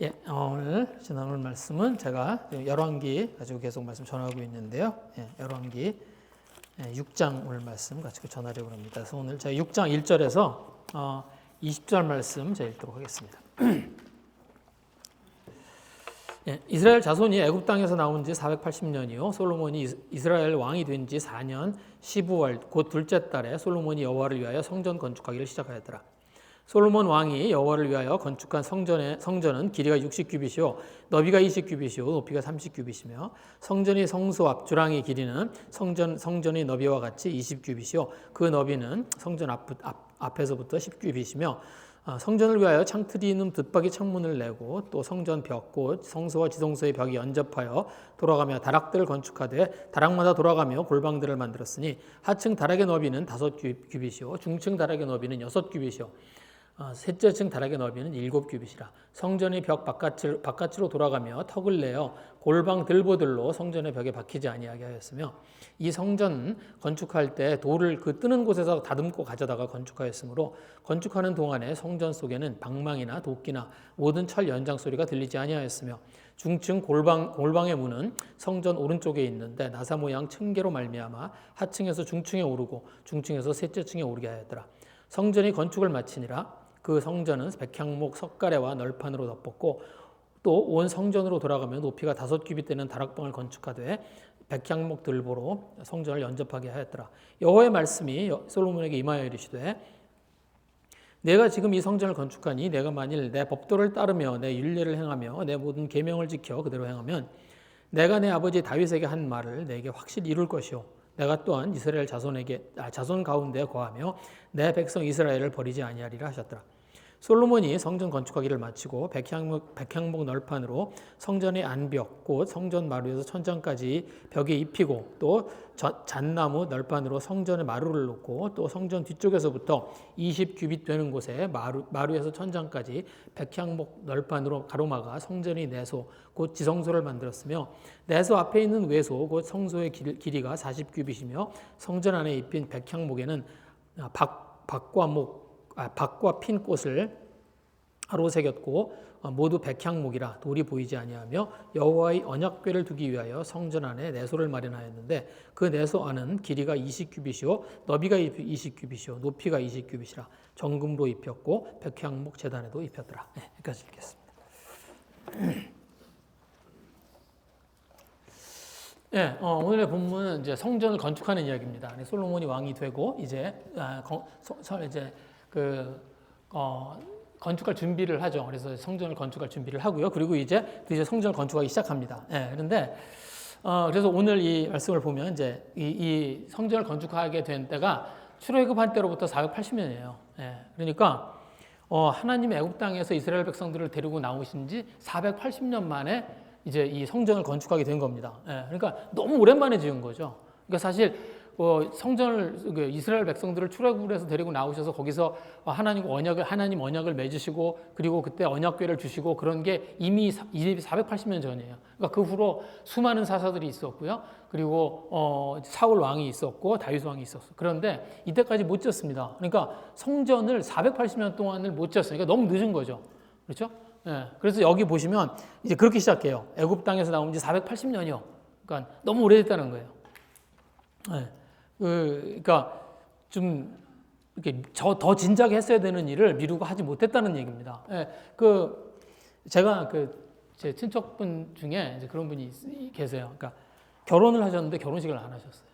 오늘 나눌 말씀은 제가 열왕기 가지고 계속 말씀 전하고 있는데요. 열왕기 6장 오늘 말씀 가지고 전하려고 합니다. 그래서 오늘 제가 6장 1절에서 20절 말씀 제가 읽도록 하겠습니다. 이스라엘 자손이 애굽 땅에서 나온 지 480년이요 솔로몬이 이스라엘 왕이 된 지 4년 15월 곧 둘째 달에 솔로몬이 여호와를 위하여 성전 건축하기를 시작하였더라. 솔로몬 왕이 여호와를 위하여 건축한 성전은 길이가 60규빗이요 너비가 20규빗이요 높이가 30규빗이며 성전의 성소 앞주랑의 길이는 성전의 너비와 같이 20규빗이요 그 너비는 성전 앞에서부터 10규빗이며 성전을 위하여 창틀이 있는 돛박이 창문을 내고 또 성전 벽 곧 성소와 지성소의 벽이 연접하여 돌아가며 다락들을 건축하되 다락마다 돌아가며 골방들을 만들었으니 하층 다락의 너비는 5규빗이요 중층 다락의 너비는 6규빗이요 셋째 층 다락의 너비는 7규빗이라 성전의 벽 바깥으로 돌아가며 턱을 내어 골방 들보들로 성전의 벽에 박히지 아니하게 하였으며 이 성전 건축할 때 돌을 그 뜨는 곳에서 다듬고 가져다가 건축하였으므로 건축하는 동안에 성전 속에는 방망이나 도끼나 모든 철 연장 소리가 들리지 아니하였으며 중층 골방의 문은 성전 오른쪽에 있는데 나사 모양 층계로 말미암아 하층에서 중층에 오르고 중층에서 셋째 층에 오르게 하였더라. 성전이 건축을 마치니라. 그 성전은 백향목 석가래와 널판으로 덮었고 또 온 성전으로 돌아가며 높이가 5규빗 되는 다락방을 건축하되 백향목 들보로 성전을 연접하게 하였더라. 여호와의 말씀이 솔로몬에게 임하여 이르시되 내가 지금 이 성전을 건축하니 내가 만일 내 법도를 따르며 내 율례를 행하며 내 모든 계명을 지켜 그대로 행하면 내가 내 아버지 다윗에게 한 말을 내게 확실히 이룰 것이요 내가 또한 이스라엘 자손 가운데 거하며 내 백성 이스라엘을 버리지 아니하리라 하셨더라. 솔로몬이 성전 건축하기를 마치고 백향목 널판으로 성전의 안벽 곧 성전 마루에서 천장까지 벽에 입히고 또 잣나무 널판으로 성전의 마루를 놓고 또 성전 뒤쪽에서부터 20규빗 되는 곳에 마루에서 천장까지 백향목 널판으로 가로막아 성전의 내소 곧 지성소를 만들었으며 내소 앞에 있는 외소 곧 성소의 길이가 40규빗이며 성전 안에 입힌 백향목에는 박과 핀 꽃을 하로 새겼고 모두 백향목이라 돌이 보이지 아니하며 여호와의 언약궤를 두기 위하여 성전 안에 내소를 마련하였는데 그 내소 안은 길이가 20규빗이요 너비가 20규빗이요 높이가 20규빗이라 정금으로 입혔고 백향목 제단에도 입혔더라. 여기까지 읽겠습니다. 오늘의 본문은 이제 성전을 건축하는 이야기입니다. 솔로몬이 왕이 되고 이제 건축할 준비를 하죠. 그래서 성전을 건축할 준비를 하고요. 그리고 이제 드디어 성전을 건축하기 시작합니다. 그런데 그래서 오늘 이 말씀을 보면 이제 이 성전을 건축하게 된 때가 출애굽한 때로부터 480년이에요. 그러니까 하나님의 애굽 땅에서 이스라엘 백성들을 데리고 나오신 지 480년 만에 이제 이 성전을 건축하게 된 겁니다. 그러니까 너무 오랜만에 지은 거죠. 그러니까 사실 성전을 이스라엘 백성들을 출애굽을 해서 데리고 나오셔서 거기서 하나님 언약을 맺으시고 그리고 그때 언약궤를 주시고 그런 게 이미 480년 전이에요. 그러니까 그 후로 수많은 사사들이 있었고요. 그리고 사울 왕이 있었고 다윗 왕이 있었어요. 그런데 이때까지 못 지었습니다. 그러니까 성전을 480년 동안을 못 지었어요. 그러니까 너무 늦은 거죠. 그렇죠? 그래서 여기 보시면 이제 그렇게 시작해요. 애굽 땅에서 나온 지 480년이요. 그러니까 너무 오래됐다는 거예요. 그러니까 좀 이렇게 더 진작에 했어야 되는 일을 미루고 하지 못했다는 얘기입니다. 제가 제 친척분 중에 이제 그런 분이 계세요. 그러니까 결혼을 하셨는데 결혼식을 안 하셨어요.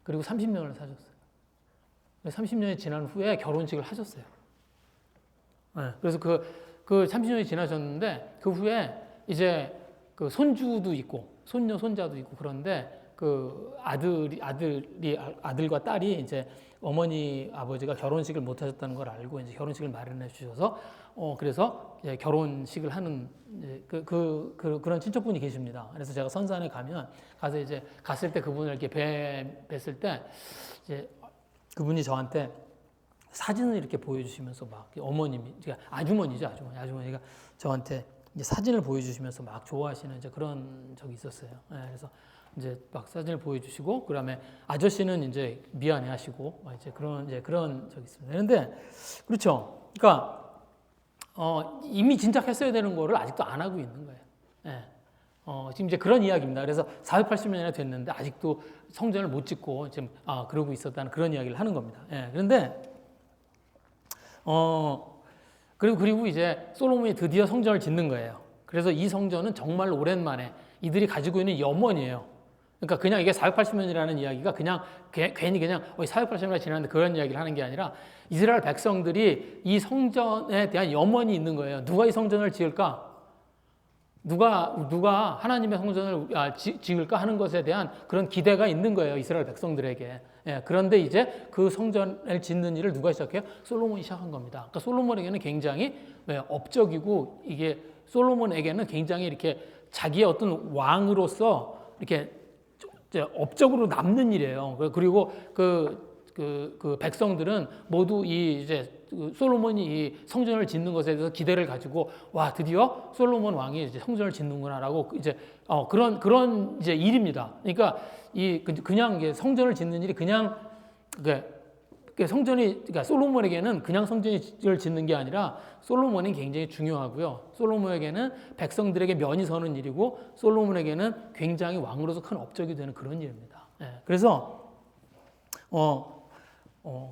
그리고 30년을 사셨어요. 30년이 지난 후에 결혼식을 하셨어요. 그래서 그 30년이 지나셨는데 그 후에 이제 그 손주도 있고 손녀 손자도 있고 그런데 그 아들과 딸이 이제 어머니 아버지가 결혼식을 못 하셨다는 걸 알고 이제 결혼식을 마련해 주셔서 그래서 이제 결혼식을 하는 그런 친척분이 계십니다. 그래서 제가 선산에 가서 이제 갔을 때 그분을 이렇게 뵀을 때 이제 그분이 저한테 사진을 이렇게 보여주시면서 막 어머님이 아주머니가 저한테 이제 사진을 보여주시면서 막 좋아하시는 이제 그런 적이 있었어요. 그래서 이제 막 사진을 보여주시고 그다음에 아저씨는 이제 미안해하시고 이제 그런 적이 있습니다. 그런데 그렇죠. 그러니까 이미 진작했어야 되는 거를 아직도 안 하고 있는 거예요. 예. 지금 이제 그런 이야기입니다. 그래서 480년이나 됐는데 아직도 성전을 못 짓고 지금 그러고 있었다는 그런 이야기를 하는 겁니다. 예. 그런데 그리고 이제 솔로몬이 드디어 성전을 짓는 거예요. 그래서 이 성전은 정말 오랜만에 이들이 가지고 있는 염원이에요. 그러니까 그냥 이게 480년이라는 이야기가 그냥 괜히 그냥 480년이 지났는데 그런 이야기를 하는 게 아니라 이스라엘 백성들이 이 성전에 대한 염원이 있는 거예요. 누가 이 성전을 지을까? 누가 하나님의 성전을 지을까 하는 것에 대한 그런 기대가 있는 거예요. 이스라엘 백성들에게. 예, 그런데 이제 그 성전을 짓는 일을 누가 시작해요? 솔로몬이 시작한 겁니다. 그러니까 솔로몬에게는 굉장히 업적이고 이게 솔로몬에게는 굉장히 이렇게 자기의 어떤 왕으로서 이렇게 업적으로 남는 일이에요. 그리고 그 백성들은 모두 이제 솔로몬이 이 성전을 짓는 것에 대해서 기대를 가지고 와 드디어 솔로몬 왕이 이제 성전을 짓는구나라고 이제 그런 이제 일입니다. 그러니까 그냥 이게 성전을 짓는 일이 그냥 그러니까 솔로몬에게는 그냥 성전을 짓는 게 아니라 솔로몬이 굉장히 중요하고요. 솔로몬에게는 백성들에게 면이 서는 일이고 솔로몬에게는 굉장히 왕으로서 큰 업적이 되는 그런 일입니다. 예, 그래서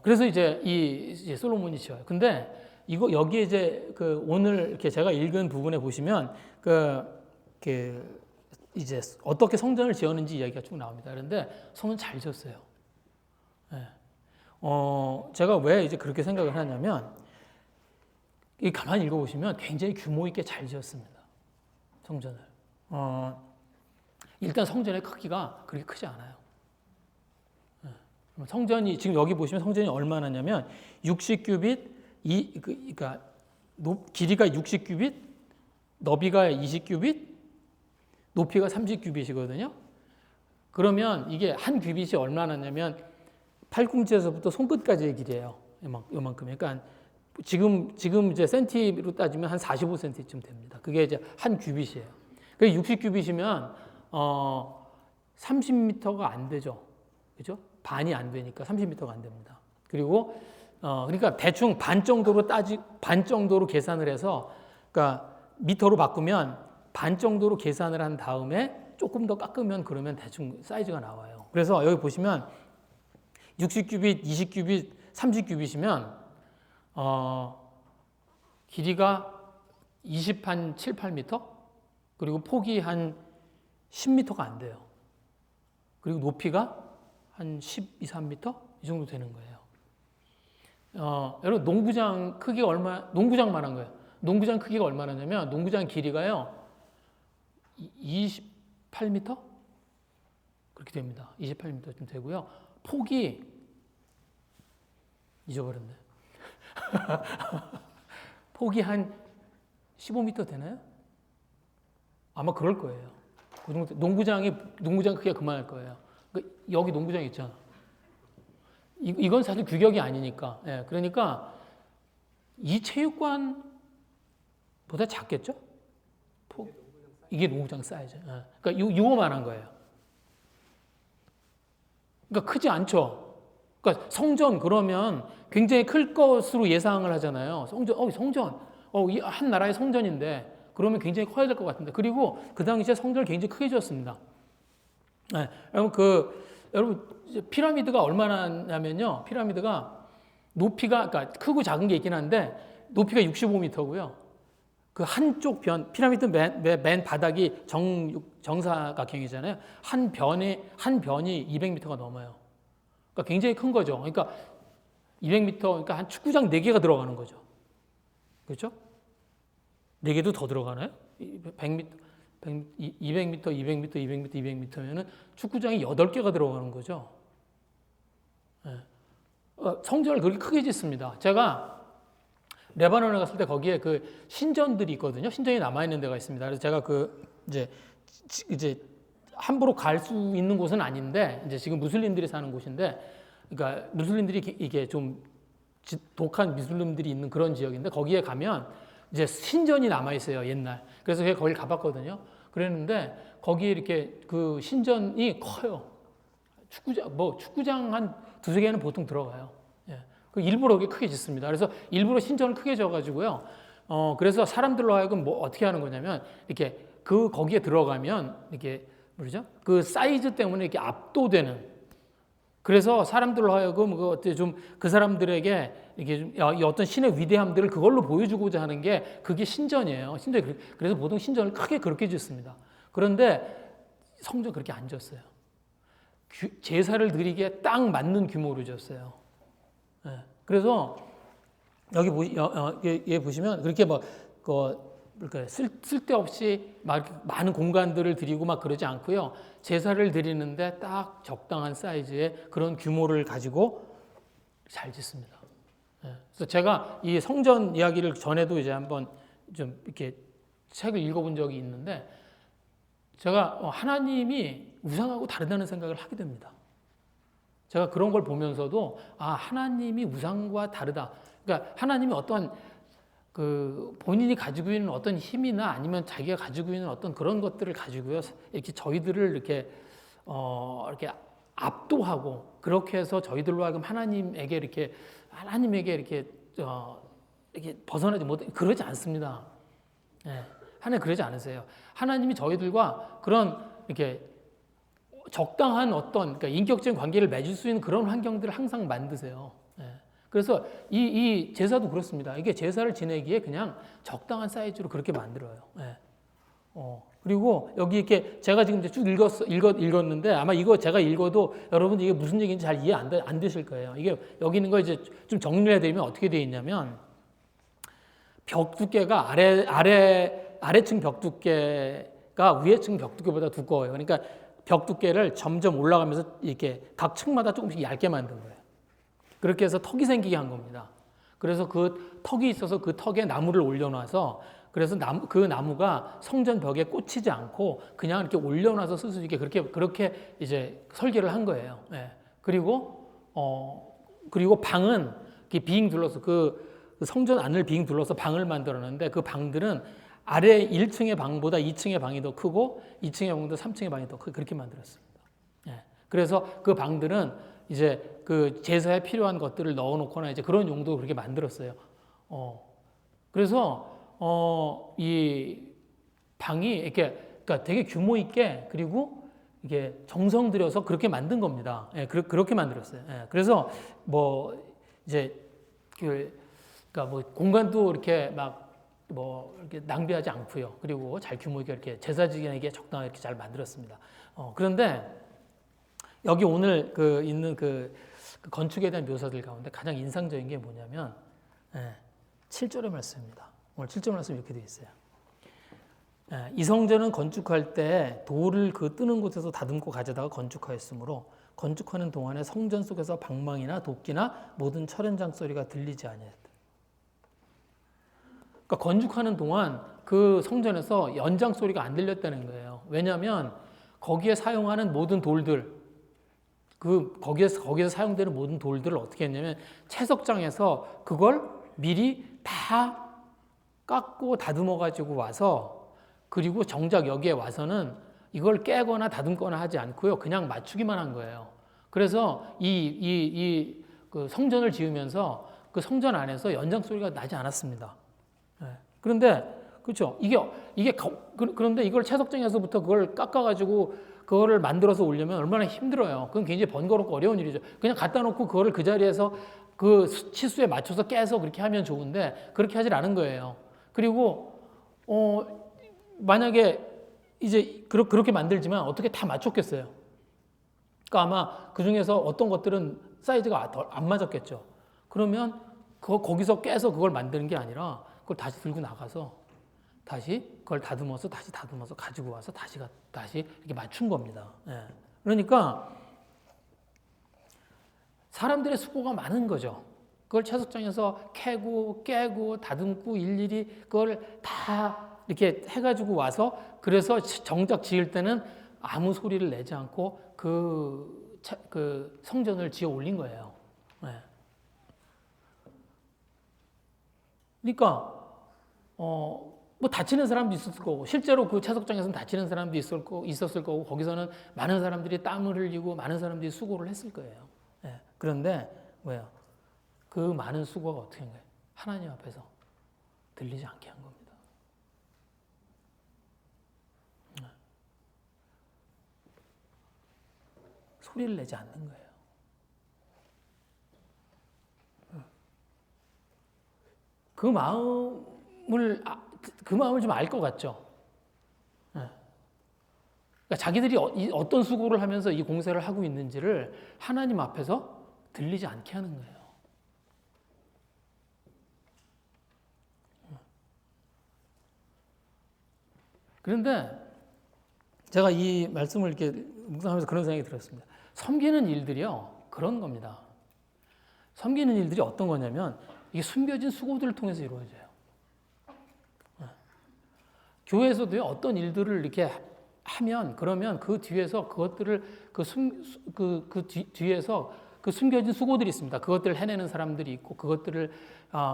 그래서 이제 솔로몬이 지어요. 근데 여기에 이제 오늘 이렇게 제가 읽은 부분에 보시면 이제 어떻게 성전을 지었는지 이야기가 쭉 나옵니다. 그런데 성전 잘 지었어요. 예. 제가 왜 이제 그렇게 생각을 하냐면 가만히 읽어보시면 굉장히 규모 있게 잘 지었습니다. 성전을. 일단 성전의 크기가 그렇게 크지 않아요. 성전이 지금 여기 보시면 성전이 얼마나냐면 60규빗 그러니까 길이가 60규빗, 너비가 20규빗, 높이가 30규빗이거든요. 그러면 이게 한 규빗이 얼마나냐면 팔꿈치에서부터 손끝까지의 길이에요. 이만큼. 그러니까 지금 이제 센티로 따지면 한 45cm쯤 됩니다. 그게 이제 한 규빗이에요. 그게 60규빗이면 30m가 안 되죠. 그죠? 반이 안 되니까 30m가 안 됩니다. 그리고 그러니까 대충 반 정도로 계산을 해서 그러니까 미터로 바꾸면 반 정도로 계산을 한 다음에 조금 더 깎으면 그러면 대충 사이즈가 나와요. 그래서 여기 보시면 60규빗, 20규빗, 30규빗이면 길이가 7, 8m 그리고 폭이 한 10m가 안 돼요. 그리고 높이가 한 12, 3m 이 정도 되는 거예요. 여러분 농구장 농구장만한 거예요. 농구장 크기가 얼마나냐면 농구장 길이가요 28m 그렇게 됩니다. 28m쯤 되고요. 폭이 잊어버렸네. 폭이 한 15m 되나요? 아마 그럴 거예요. 그 정도, 농구장 크기가 그만할 거예요. 그러니까 여기 농구장 있잖아. 이건 사실 규격이 아니니까. 예, 그러니까 이 체육관보다 작겠죠? 이게 농구장 사이즈. 예. 그러니까 요만한 거예요. 그러니까 크지 않죠. 그러니까 성전 그러면 굉장히 클 것으로 예상을 하잖아요. 성전. 한 나라의 성전인데 그러면 굉장히 커야 될 것 같은데. 그리고 그 당시에 성전을 굉장히 크게 지었습니다. 네, 여러분 피라미드가 얼마나냐면요. 피라미드가 높이가 그러니까 크고 작은 게 있긴 한데 높이가 65m고요. 그 한쪽 피라미드 맨 바닥이 정사각형이잖아요. 한 변이 200m가 넘어요. 그러니까 굉장히 큰 거죠. 그러니까 200m, 그러니까 한 축구장 4개가 들어가는 거죠. 그렇죠? 4개도 더 들어가나요? 200m, 200m면은 축구장이 8개가 들어가는 거죠. 네. 성전을 그렇게 크게 짓습니다. 제가 레바논에 갔을 때 거기에 그 신전들이 있거든요. 신전이 남아있는 데가 있습니다. 그래서 제가 이제 함부로 갈 수 있는 곳은 아닌데, 이제 지금 무슬림들이 사는 곳인데, 그러니까 무슬림들이 이게 좀 독한 무슬림들이 있는 그런 지역인데, 거기에 가면 이제 신전이 남아있어요, 옛날. 그래서 제가 거길 가봤거든요. 그랬는데, 거기에 이렇게 그 신전이 커요. 축구장 한 2-3개는 보통 들어가요. 예. 일부러 그렇게 크게 짓습니다. 그래서 일부러 신전을 크게 져가지고요. 그래서 사람들로 하여금 뭐 어떻게 하는 거냐면 이렇게 거기에 들어가면 이렇게 뭐죠? 그 사이즈 때문에 이렇게 압도되는. 그래서 사람들로 하여금 그 사람들에게 이게 좀 이 어떤 신의 위대함들을 그걸로 보여주고자 하는 게 그게 신전이에요. 그래서 보통 신전을 크게 그렇게 짓습니다. 그런데 성전 그렇게 안 졌어요. 제사를 드리기에 딱 맞는 규모로 졌어요. 예. 그래서 여기 보시면 그렇게 쓸데없이 많은 공간들을 드리고 막 그러지 않고요. 제사를 드리는데 딱 적당한 사이즈의 그런 규모를 가지고 잘 짓습니다. 예. 그래서 제가 이 성전 이야기를 전에도 이제 한번 좀 이렇게 책을 읽어본 적이 있는데 제가 하나님이 우상하고 다르다는 생각을 하게 됩니다. 제가 그런 걸 보면서도 하나님이 우상과 다르다. 그러니까 하나님이 어떤 본인이 가지고 있는 어떤 힘이나 아니면 자기가 가지고 있는 어떤 그런 것들을 가지고요. 이렇게 저희들을 이렇게 압도하고 그렇게 해서 저희들로 하여금 하나님에게 이렇게 벗어나지 못해 그러지 않습니다. 예. 하나님 그러지 않으세요. 하나님이 저희들과 그런 이렇게 적당한 어떤 그러니까 인격적인 관계를 맺을 수 있는 그런 환경들을 항상 만드세요. 예. 그래서 이 제사도 그렇습니다. 이게 제사를 지내기에 그냥 적당한 사이즈로 그렇게 만들어요. 예. 그리고 여기 이렇게 제가 지금 쭉 읽었는데 아마 이거 제가 읽어도 여러분 이게 무슨 얘기인지 잘 이해 안 되실 거예요. 이게 여기 있는 거 이제 좀 정리해 드리면 어떻게 되어 있냐면 벽 두께가 아래층 벽 두께가 위에층 벽 두께보다 두꺼워요. 그러니까 벽 두께를 점점 올라가면서 이렇게 각 층마다 조금씩 얇게 만든 거예요. 그렇게 해서 턱이 생기게 한 겁니다. 그래서 그 턱이 있어서 그 턱에 나무를 올려놔서 그래서 그 나무가 성전 벽에 꽂히지 않고 그냥 이렇게 올려놔서 쓸 수 있게 그렇게 이제 설계를 한 거예요. 예. 그리고 방은 빙 둘러서 그 성전 안을 빙 둘러서 방을 만들었는데 그 방들은 아래 1층의 방보다 2층의 방이 더 크고 2층의 방보다 3층의 방이 더 크고 그렇게 만들었습니다. 예. 그래서 그 방들은 이제 그 제사에 필요한 것들을 넣어놓거나 이제 그런 용도로 그렇게 만들었어요. 그래서 이 방이 이렇게 그러니까 되게 규모 있게 그리고 이게 정성 들여서 그렇게 만든 겁니다. 예, 그렇게 만들었어요. 예, 그래서 뭐 이제 그러니까 뭐 공간도 이렇게 이렇게 낭비하지 않고요. 그리고 잘 규모 있게 이렇게 제사 지내기에 적당하게 이렇게 잘 만들었습니다. 그런데 여기 오늘 있는 그 건축에 대한 묘사들 가운데 가장 인상적인 게 뭐냐면 7절의 말씀입니다. 오늘 7절 말씀 이렇게 되어 있어요. 이 성전은 건축할 때 돌을 그 뜨는 곳에서 다듬고 가져다가 건축하였으므로 건축하는 동안에 성전 속에서 방망이나 도끼나 모든 철현장 소리가 들리지 아니했다. 그러니까 건축하는 동안 그 성전에서 연장 소리가 안 들렸다는 거예요. 왜냐하면 거기에 사용하는 모든 돌들, 거기에서 사용되는 모든 돌들을 어떻게 했냐면 채석장에서 그걸 미리 다 깎고 다듬어 가지고 와서 그리고 정작 여기에 와서는 이걸 깨거나 다듬거나 하지 않고요. 그냥 맞추기만 한 거예요. 그래서 그 성전을 지으면서 그 성전 안에서 연장 소리가 나지 않았습니다. 그런데 그렇죠. 그런데 이걸 채석장에서부터 그걸 깎아가지고 그거를 만들어서 올려면 얼마나 힘들어요. 그건 굉장히 번거롭고 어려운 일이죠. 그냥 갖다 놓고 그거를 그 자리에서 그 치수에 맞춰서 깨서 그렇게 하면 좋은데 그렇게 하질 않은 거예요. 그리고 만약에 이제 그렇게 만들지만 어떻게 다 맞췄겠어요. 그러니까 아마 그 중에서 어떤 것들은 사이즈가 안 맞았겠죠. 그러면 거기서 깨서 그걸 만드는 게 아니라 그걸 다시 들고 나가서 다시 그걸 다듬어서 가지고 와서 다시 이렇게 맞춘 겁니다. 예. 그러니까 사람들의 수고가 많은 거죠. 그걸 채석장에서 캐고 깨고 다듬고 일일이 그걸 다 이렇게 해가지고 와서 그래서 정작 지을 때는 아무 소리를 내지 않고 그 성전을 지어 올린 거예요. 예. 그러니까 뭐 다치는 사람도 있었을 거고 실제로 그 채석장에서는 다치는 사람도 있었을 거고 거기서는 많은 사람들이 땀을 흘리고 많은 사람들이 수고를 했을 거예요. 예. 그런데 뭐예요? 그 많은 수고가 어떻게 한 거예요? 하나님 앞에서 들리지 않게 한 겁니다. 소리를 내지 않는 거예요. 그 마음을 좀 알 것 같죠? 그러니까 자기들이 어떤 수고를 하면서 이 공세를 하고 있는지를 하나님 앞에서 들리지 않게 하는 거예요. 그런데 제가 이 말씀을 이렇게 묵상하면서 그런 생각이 들었습니다. 섬기는 일들이요, 그런 겁니다. 섬기는 일들이 어떤 거냐면 이게 숨겨진 수고들을 통해서 이루어져요. 교회에서도요, 어떤 일들을 이렇게 하면 그러면 그 뒤에서 그것들을 뒤에서 그 숨겨진 수고들이 있습니다. 그것들을 해내는 사람들이 있고 그것들을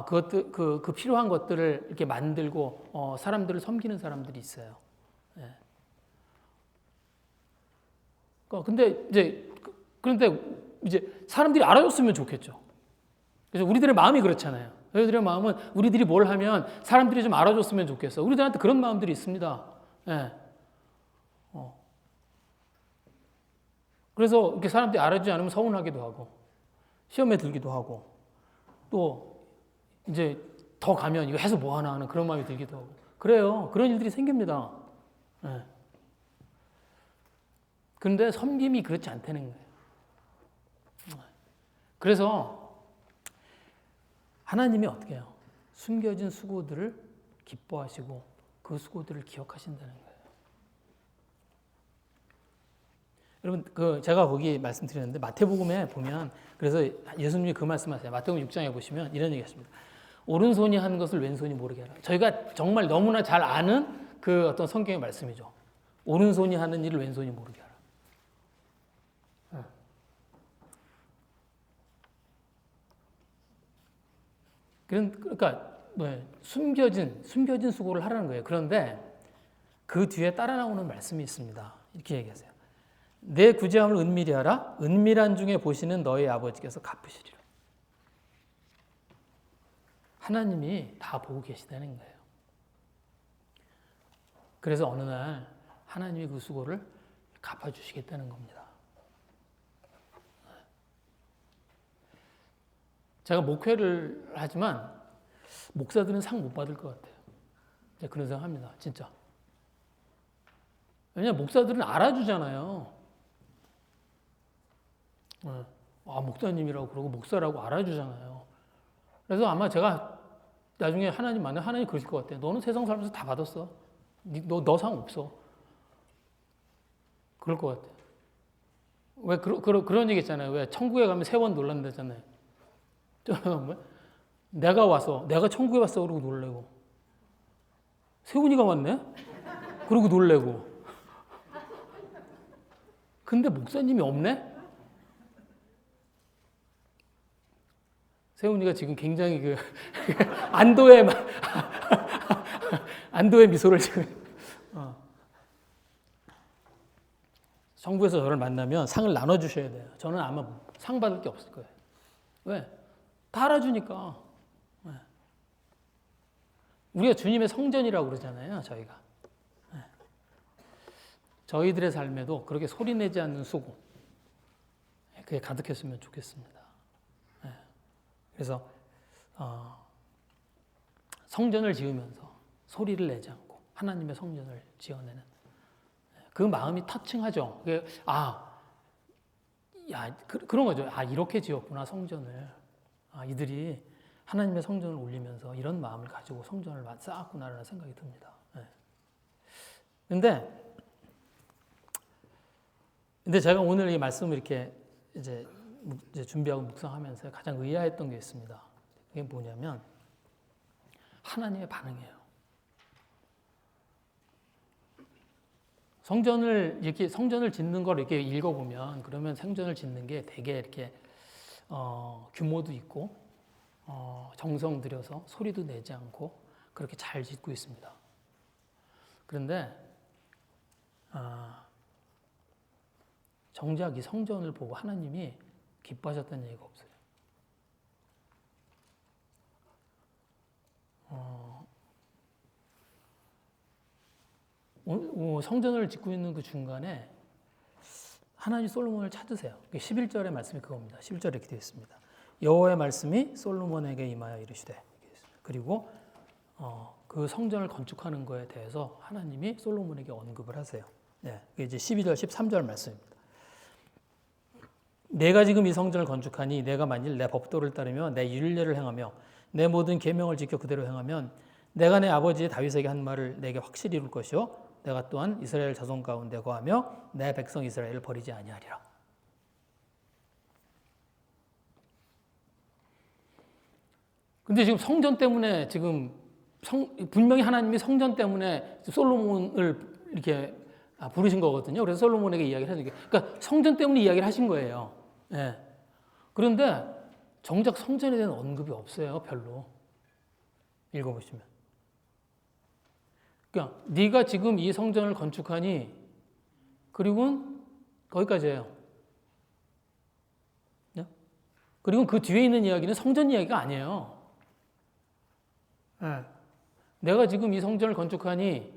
그 필요한 것들을 이렇게 만들고 사람들을 섬기는 사람들이 있어요. 예. 그런데 이제 사람들이 알아줬으면 좋겠죠. 그래서 우리들의 마음이 그렇잖아요. 우리들의 마음은 우리들이 뭘 하면 사람들이 좀 알아줬으면 좋겠어. 우리들한테 그런 마음들이 있습니다. 예. 그래서 이렇게 사람들이 알아주지 않으면 서운하기도 하고, 시험에 들기도 하고, 또 이제 더 가면 이거 해서 뭐 하나 하는 그런 마음이 들기도 하고. 그래요. 그런 일들이 생깁니다. 예. 그런데 섬김이 그렇지 않다는 거예요. 그래서 하나님이 어떻게 해요? 숨겨진 수고들을 기뻐하시고 그 수고들을 기억하신다는 거예요. 여러분, 제가 거기 말씀드렸는데 마태복음에 보면 그래서 예수님이 그 말씀하세요. 마태복음 6장에 보시면 이런 얘기하십니다. 오른손이 하는 것을 왼손이 모르게 하라. 저희가 정말 너무나 잘 아는 그 어떤 성경의 말씀이죠. 오른손이 하는 일을 왼손이 모르게 하라. 그러니까 숨겨진 수고를 하라는 거예요. 그런데 그 뒤에 따라 나오는 말씀이 있습니다. 이렇게 얘기하세요. 내 구제함을 은밀히 하라. 은밀한 중에 보시는 너희 아버지께서 갚으시리라. 하나님이 다 보고 계시다는 거예요. 그래서 어느 날 하나님이 그 수고를 갚아주시겠다는 겁니다. 제가 목회를 하지만 목사들은 상 못 받을 것 같아요. 그런 생각합니다. 진짜. 왜냐하면 목사들은 알아주잖아요. 목사님이라고 그러고 목사라고 알아주잖아요. 그래서 아마 제가 나중에 하나님 만나면 하나님 그러실 것 같아요. 너는 세상 살면서 다 받았어. 너 상 없어. 그럴 것 같아요. 왜 그런 얘기 있잖아요. 왜 천국에 가면 세 번 놀란다잖아요. 내가 천국에 왔어 그러고 놀래고 세훈이가 왔네? 그러고 놀래고 근데 목사님이 없네? 세훈이가 지금 굉장히 안도의 미소를 지금 정부에서 저를 만나면 상을 나눠주셔야 돼요. 저는 아마 상 받을 게 없을 거예요. 왜? 다 알아주니까. 우리가 주님의 성전이라고 그러잖아요, 저희가. 저희들의 삶에도 그렇게 소리내지 않는 수고, 그게 가득했으면 좋겠습니다. 그래서 성전을 지으면서 소리를 내지 않고 하나님의 성전을 지어내는 그 마음이 터칭하죠. 그런 거죠. 이렇게 지었구나, 성전을. 이들이 하나님의 성전을 올리면서 이런 마음을 가지고 성전을 쌓았구나라는 생각이 듭니다. 근데 제가 오늘 이 말씀을 이렇게 이제 준비하고 묵상하면서 가장 의아했던 게 있습니다. 그게 뭐냐면 하나님의 반응이에요. 성전을 짓는 걸 이렇게 읽어보면 그러면 성전을 짓는 게 되게 이렇게 규모도 있고 정성 들여서 소리도 내지 않고 그렇게 잘 짓고 있습니다. 그런데 정작 이 성전을 보고 하나님이 기뻐하셨다는 얘기가 없어요. 성전을 짓고 있는 그 중간에 하나님 솔로몬을 찾으세요. 11절의 말씀이 그겁니다. 11절에 이렇게 되어 있습니다. 여호와의 말씀이 솔로몬에게 임하여 이르시되, 그리고 그 성전을 건축하는 거에 대해서 하나님이 솔로몬에게 언급을 하세요. 네, 이게 이제 12절, 13절 말씀입니다. 내가 지금 이 성전을 건축하니 내가 만일 내 법도를 따르며 내 율례를 행하며 내 모든 계명을 지켜 그대로 행하면 내가 내 아버지 다윗에게 한 말을 내게 확실히 이룰 것이요 내가 또한 이스라엘 자손 가운데 거하며 내 백성 이스라엘을 버리지 아니하리라. 근데 지금 성전 때문에 지금 분명히 하나님이 성전 때문에 솔로몬을 이렇게 부르신 거거든요. 그래서 솔로몬에게 이야기를 하는 게, 그러니까 성전 때문에 이야기를 하신 거예요. 예. 그런데 정작 성전에 대한 언급이 없어요, 별로. 읽어보시면. 그러니까 네가 지금 이 성전을 건축하니, 그리고 거기까지예요. 네? 그리고 그 뒤에 있는 이야기는 성전 이야기가 아니에요. 예. 내가 지금 이 성전을 건축하니,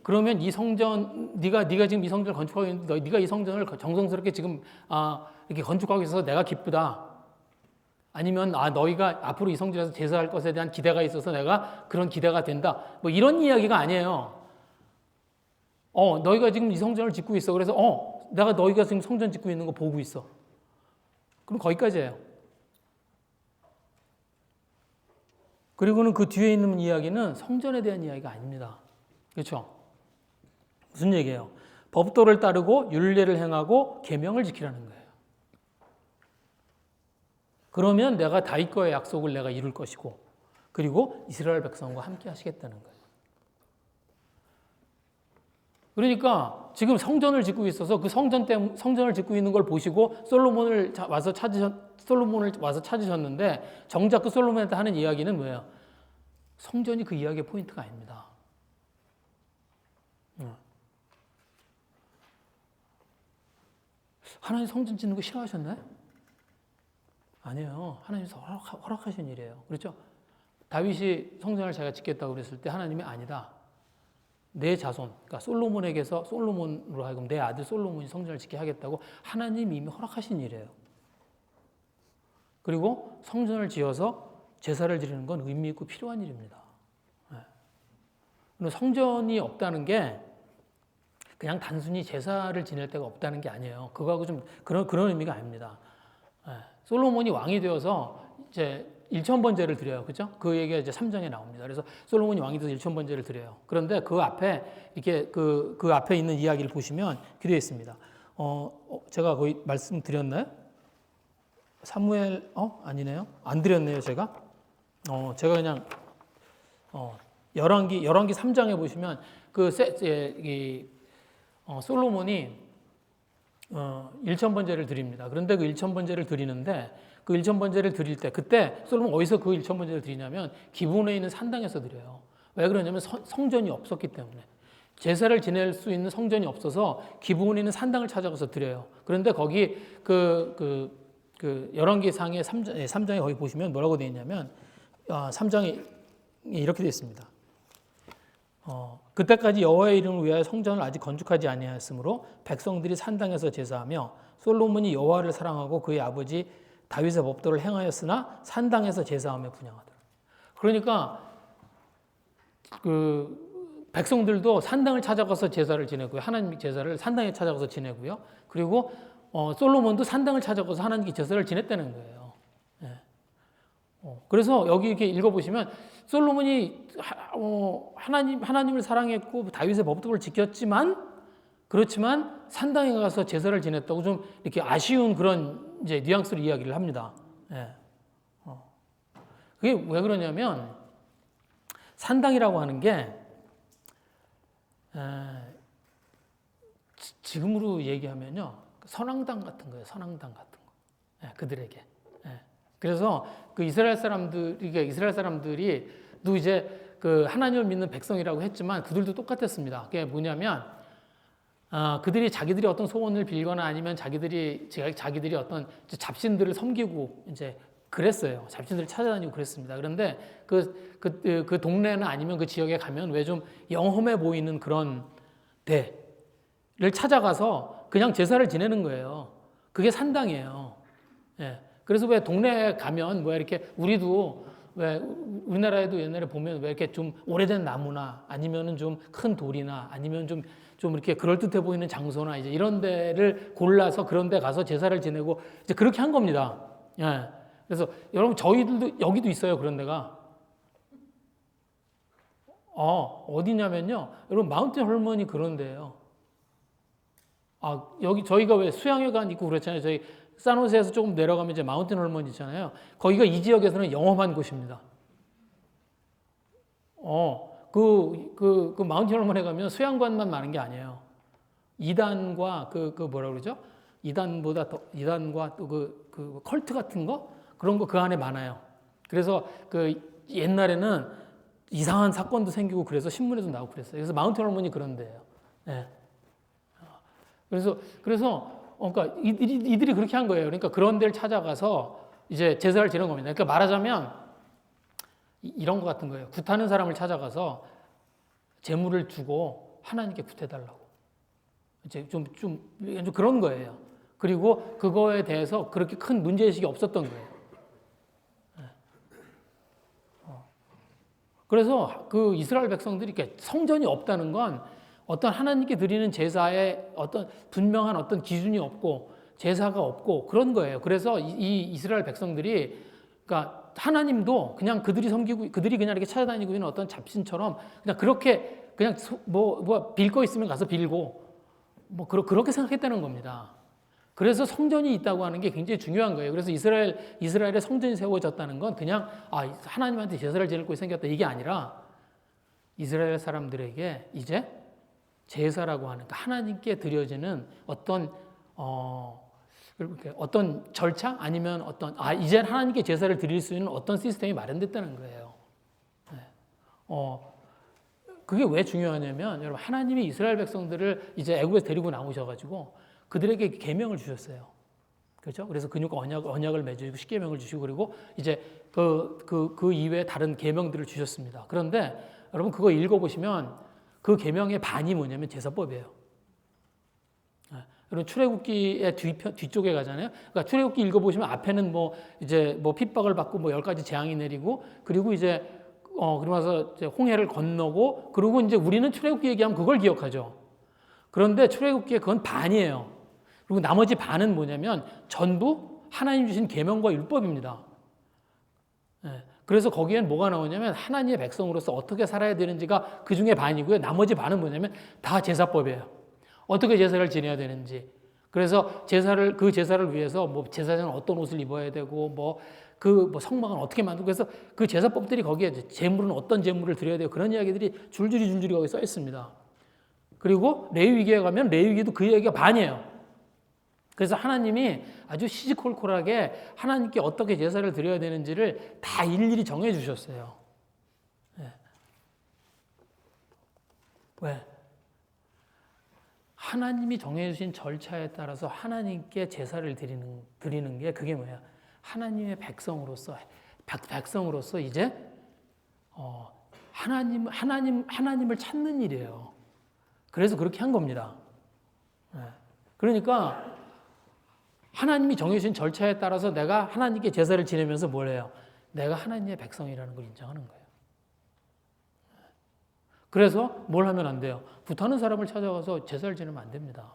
그러면 이 성전, 네가 지금 이 성전을 건축하고 있는데, 네가 이 성전을 정성스럽게 지금 이렇게 건축하고 있어서 내가 기쁘다. 아니면 너희가 앞으로 이 성전에서 제사할 것에 대한 기대가 있어서 내가 그런 기대가 된다. 뭐 이런 이야기가 아니에요. 너희가 지금 이 성전을 짓고 있어. 그래서 내가 너희가 지금 성전 짓고 있는 거 보고 있어. 그럼 거기까지예요. 그리고는 그 뒤에 있는 이야기는 성전에 대한 이야기가 아닙니다. 그렇죠? 무슨 얘기예요? 법도를 따르고 율례를 행하고 계명을 지키라는 거예요. 그러면 내가 다윗 거의 약속을 내가 이룰 것이고, 그리고 이스라엘 백성과 함께 하시겠다는 거예요. 그러니까 지금 성전을 짓고 있어서 그 성전을 짓고 있는 걸 보시고 솔로몬을 와서 찾으셨는데, 정작 그 솔로몬한테 하는 이야기는 뭐예요? 성전이 그 이야기의 포인트가 아닙니다. 하나님 성전 짓는 거 싫어하셨나요? 아니에요. 하나님께서 허락하신 일이에요. 그렇죠? 다윗이 성전을 제가 짓겠다고 그랬을 때 하나님이 아니다. 내 자손, 그러니까 솔로몬으로 하여금 내 아들 솔로몬이 성전을 짓게 하겠다고 하나님이 이미 허락하신 일이에요. 그리고 성전을 지어서 제사를 드리는 건 의미 있고 필요한 일입니다. 성전이 없다는 게 그냥 단순히 제사를 지낼 데가 없다는 게 아니에요. 그거하고 좀 그런 의미가 아닙니다. 솔로몬이 왕이 되어서 이제 1,000번제를 드려요. 그죠? 그 얘기가 이제 3장에 나옵니다. 그래서 솔로몬이 왕이 돼서 1,000번제를 드려요. 그런데 그 앞에 이렇게 그 앞에 있는 이야기를 보시면 이렇게 되어 있습니다. 제가 거의 말씀드렸나요? 사무엘 아니네요. 안 드렸네요, 제가. 제가 그냥 열왕기 3장에 보시면 솔로몬이 1,000번제를 드립니다. 그런데 그 1,000번제를 드리는데 그 1,000번제를 드릴 때 그때 솔로몬 어디서 그 1,000번제를 드리냐면 기브온에 있는 산당에서 드려요. 왜 그러냐면 성전이 없었기 때문에. 제사를 지낼 수 있는 성전이 없어서 기브온에 있는 산당을 찾아가서 드려요. 그런데 거기 열왕기상의 3장에 거기 보시면 뭐라고 되어 있냐면 3장에 이렇게 되어 있습니다. 그때까지 여호와의 이름을 위하여 성전을 아직 건축하지 아니하였으므로 백성들이 산당에서 제사하며 솔로몬이 여호와를 사랑하고 그의 아버지 다윗의 법도를 행하였으나 산당에서 제사하며 분향하더라. 그러니까 그 백성들도 산당을 찾아가서 제사를 지내고요. 하나님 제사를 산당에 찾아가서 지내고요. 그리고 솔로몬도 산당을 찾아가서 하나님께 제사를 지냈다는 거예요. 그래서 여기 이렇게 읽어보시면 솔로몬이 하나님을 사랑했고 다윗의 법도를 지켰지만 그렇지만 산당에 가서 제사를 지냈다고 좀 이렇게 아쉬운 그런 이제 뉘앙스로 이야기를 합니다. 그게 왜 그러냐면 산당이라고 하는 게 지금으로 얘기하면요 선왕당 같은 거예요. 선왕당 같은 거. 그들에게. 그래서 그 이스라엘 사람들이도 이제 그 하나님을 믿는 백성이라고 했지만 그들도 똑같았습니다. 그게 뭐냐면 그들이 자기들이 어떤 소원을 빌거나 아니면 자기들이 어떤 잡신들을 섬기고 이제 그랬어요. 잡신들이 찾아다니고 그랬습니다. 그런데 그 동네나 아니면 그 지역에 가면 왜 좀 영험해 보이는 그런 데를 찾아가서 그냥 제사를 지내는 거예요. 그게 산당이에요. 예. 그래서 왜 동네에 가면 뭐 이렇게 우리도 왜 우리나라에도 옛날에 보면 왜 이렇게 좀 오래된 나무나 아니면은 좀 큰 돌이나 아니면 좀 이렇게 그럴듯해 보이는 장소나 이제 이런 데를 골라서 그런 데 가서 제사를 지내고 이제 그렇게 한 겁니다. 예. 그래서 여러분 저희들도 여기도 있어요. 그런 데가. 어디냐면요. 여러분 마운틴 헐먼이 그런 데예요. 여기 저희가 왜 수양회관 있고 그렇잖아요. 저희 산호세에서 조금 내려가면 이제 마운틴 헐먼 있잖아요. 거기가 이 지역에서는 영험한 곳입니다. 그 마운틴 헐먼에 가면 수양관만 많은 게 아니에요. 이단과 뭐라 그러죠? 이단과 또 그 컬트 같은 거 그런 거 그 안에 많아요. 그래서 그 옛날에는 이상한 사건도 생기고 그래서 신문에도 나오고 그랬어요. 그래서 마운틴 헐먼이 그런 데예요. 네. 그러니까 이들이 그렇게 한 거예요. 그러니까 그런 데를 찾아가서 이제 제사를 지는 겁니다. 그러니까 말하자면 이런 거 같은 거예요. 굿하는 사람을 찾아가서 재물을 주고 하나님께 굿해달라고. 이제 좀 그런 거예요. 그리고 그거에 대해서 그렇게 큰 문제의식이 없었던 거예요. 그래서 그 이스라엘 백성들이 이렇게 성전이 없다는 건 어떤 하나님께 드리는 제사에 어떤 분명한 어떤 기준이 없고 제사가 없고 그런 거예요. 그래서 이 이스라엘 백성들이 그러니까 하나님도 그냥 그들이 섬기고 그들이 그냥 이렇게 찾아다니고 있는 어떤 잡신처럼 그냥 그렇게 그냥 빌 거 있으면 가서 빌고 그렇게 생각했다는 겁니다. 그래서 성전이 있다고 하는 게 굉장히 중요한 거예요. 그래서 이스라엘의 성전이 세워졌다는 건 그냥 하나님한테 제사를 지낼 곳이 생겼다 이게 아니라 이스라엘 사람들에게 이제 제사라고 하는 하나님께 드려지는 어떤 절차 아니면 이제 하나님께 제사를 드릴 수 있는 어떤 시스템이 마련됐다는 거예요. 그게 왜 중요하냐면 여러분 하나님이 이스라엘 백성들을 이제 애굽에서 데리고 나오셔가지고 그들에게 계명을 주셨어요. 그렇죠? 그래서 근육과 언약을 맺으시고 십계명을 주시고 그리고 이제 그 이외에 다른 계명들을 주셨습니다. 그런데 여러분 그거 읽어보시면 그 계명의 반이 뭐냐면 제사법이에요. 여러분 출애굽기의 뒤쪽에 가잖아요. 그러니까 출애굽기 읽어보시면 앞에는 이제 핍박을 받고 10가지 재앙이 내리고 그리고 이제 그러면서 이제 홍해를 건너고 그리고 이제 우리는 출애굽기 얘기하면 그걸 기억하죠. 그런데 출애굽기에 그건 반이에요. 그리고 나머지 반은 뭐냐면 전부 하나님 주신 계명과 율법입니다. 그래서 거기엔 뭐가 나오냐면 하나님의 백성으로서 어떻게 살아야 되는지가 그 중에 반이고요. 나머지 반은 뭐냐면 다 제사법이에요. 어떻게 제사를 지내야 되는지. 그래서 그 제사를 위해서 제사장은 어떤 옷을 입어야 되고 성막은 어떻게 만들고 그래서 그 제사법들이 거기에 제물은 어떤 제물을 드려야 되고 그런 이야기들이 줄줄이 거기 써 있습니다. 그리고 레위기에 가면 레위기도 그 얘기가 반이에요. 그래서 하나님이 아주 시시콜콜하게 하나님께 어떻게 제사를 드려야 되는지를 다 일일이 정해 주셨어요. 왜? 하나님이 정해 주신 절차에 따라서 하나님께 제사를 드리는 게 그게 뭐야? 하나님의 백성으로서 이제 하나님을 찾는 일이에요. 그래서 그렇게 한 겁니다. 그러니까 하나님이 정해주신 절차에 따라서 내가 하나님께 제사를 지내면서 뭘 해요? 내가 하나님의 백성이라는 걸 인정하는 거예요. 그래서 뭘 하면 안 돼요? 굿하는 사람을 찾아가서 제사를 지내면 안 됩니다.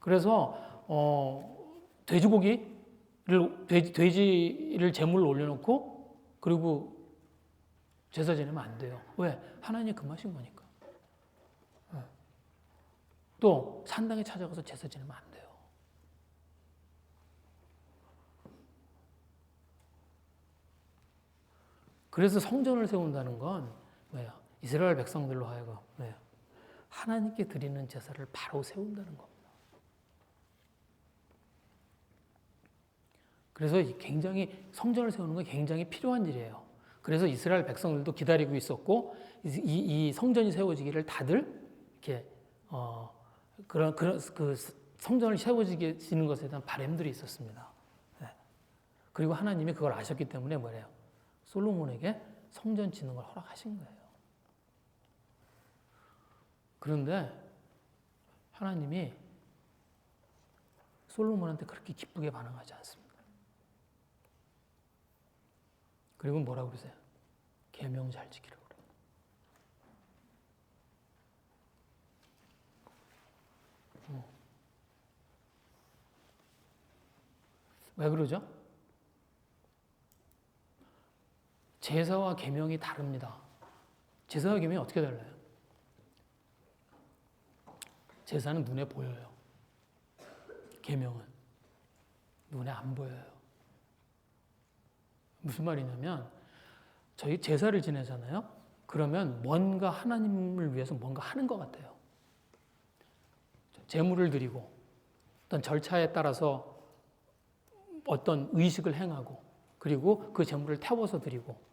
그래서 돼지를 제물로 올려놓고 그리고 제사 지내면 안 돼요. 왜? 하나님이 금하신 거니까. 또 산당에 찾아가서 제사 지내면 안 돼요. 그래서 성전을 세운다는 건 뭐예요? 이스라엘 백성들로 하여금 뭐예요? 하나님께 드리는 제사를 바로 세운다는 겁니다. 그래서 굉장히 성전을 세우는 건 굉장히 필요한 일이에요. 그래서 이스라엘 백성들도 기다리고 있었고 이 성전이 세워지기를 다들 이렇게 그 성전을 세워지는 것에 대한 바람들이 있었습니다. 그리고 하나님이 그걸 아셨기 때문에 뭐래요? 솔로몬에게 성전 짓는 걸 허락하신 거예요. 그런데 하나님이 솔로몬한테 그렇게 기쁘게 반응하지 않습니다. 그리고 뭐라고 그러세요? 계명 잘 지키라고 그래요. 왜 그러죠? 제사와 계명이 다릅니다. 제사와 계명이 어떻게 달라요? 제사는 눈에 보여요. 계명은 눈에 안 보여요. 무슨 말이냐면 저희 제사를 지내잖아요. 그러면 뭔가 하나님을 위해서 뭔가 하는 것 같아요. 제물을 드리고 어떤 절차에 따라서 어떤 의식을 행하고 그리고 그 제물을 태워서 드리고